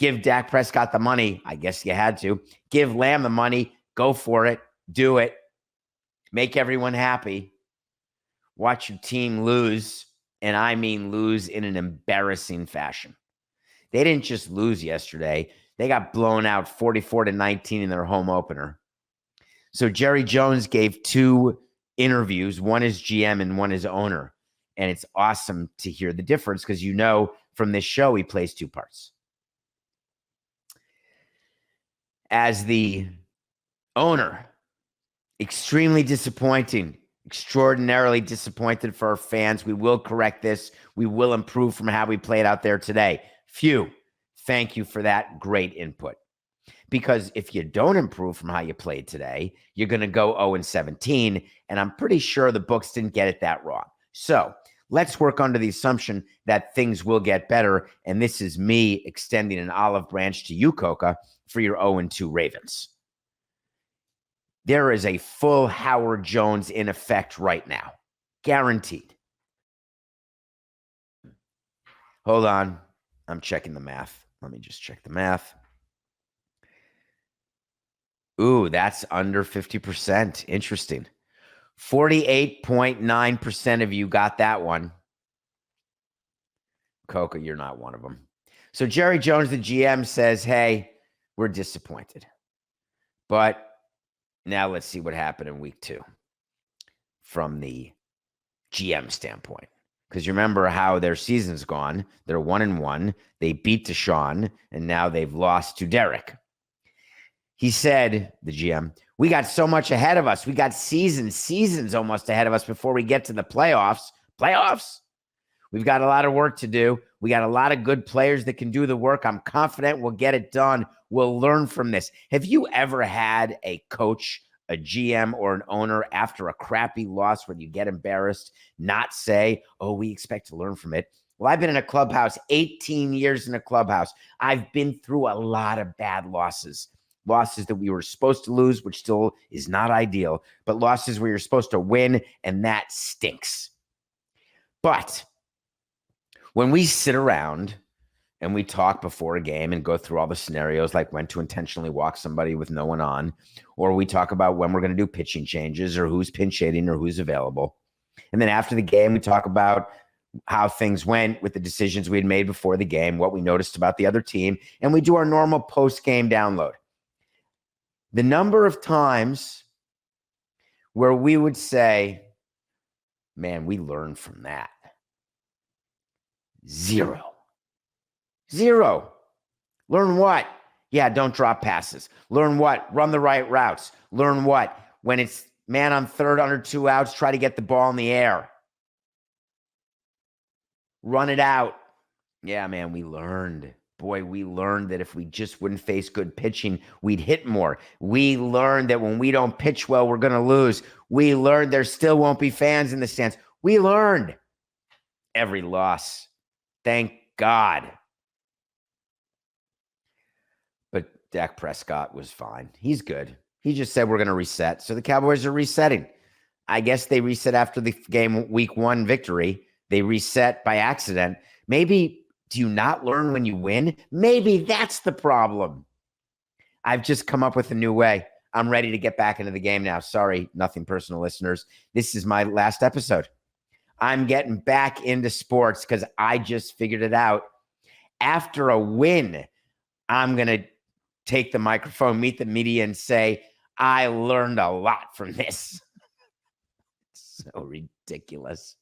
Give Dak Prescott the money. I guess you had to. Give Lamb the money. Go for it. Do it. Make everyone happy. Watch your team lose, and I mean lose in an embarrassing fashion. They didn't just lose yesterday. They got blown out 44-19 in their home opener. So Jerry Jones gave 2 interviews, one as GM and one as owner. And it's awesome to hear the difference because you know from this show he plays 2 parts. As the owner, extremely disappointing, extraordinarily disappointed for our fans. We will correct this. We will improve from how we played out there today. Phew, thank you for that great input. Because if you don't improve from how you played today, you're going to go 0-17, and I'm pretty sure the books didn't get it that wrong. So let's work under the assumption that things will get better, and this is me extending an olive branch to you, Coca, for your 0-2 Ravens. There is a full Howard Jones in effect right now. Guaranteed. Hold on. I'm checking the math. Let me just check the math. Ooh, that's under 50%. Interesting. 48.9% of you got that one. Coca, you're not one of them. So Jerry Jones, the GM, says, hey, we're disappointed. But now let's see what happened in week 2 from the GM standpoint. Because you remember how their season's gone. They're 1-1. They beat Deshaun, and now they've lost to Derek. He said, the GM, we got so much ahead of us. We got seasons almost ahead of us before we get to the playoffs. Playoffs? We've got a lot of work to do. We got a lot of good players that can do the work. I'm confident we'll get it done. We'll learn from this. Have you ever had a coach, a GM, or an owner after a crappy loss where you get embarrassed not say, oh, we expect to learn from it? Well, I've been in a clubhouse, 18 years in a clubhouse. I've been through a lot of bad losses. Losses that we were supposed to lose, which still is not ideal, but losses where you're supposed to win, and that stinks. But when we sit around and we talk before a game and go through all the scenarios, like when to intentionally walk somebody with no one on, or we talk about when we're going to do pitching changes or who's pinch hitting or who's available. And then after the game, we talk about how things went with the decisions we had made before the game, what we noticed about the other team, and we do our normal post-game download. The number of times where we would say, man, we learned from that. Zero. Learn what? Yeah, don't drop passes. Learn what? Run the right routes. Learn what? When it's man on third under 2 outs, try to get the ball in the air. Run it out. Yeah, man, we learned. Boy, we learned that if we just wouldn't face good pitching, we'd hit more. We learned that when we don't pitch well, we're going to lose. We learned there still won't be fans in the stands. We learned every loss. Thank God. But Dak Prescott was fine. He's good. He just said we're going to reset. So the Cowboys are resetting. I guess they reset after the game week 1 victory. They reset by accident. Maybe do you not learn when you win? Maybe that's the problem. I've just come up with a new way. I'm ready to get back into the game now. Sorry, nothing personal, listeners. This is my last episode. I'm getting back into sports because I just figured it out. After a win, I'm going to take the microphone, meet the media, and say, I learned a lot from this. So ridiculous.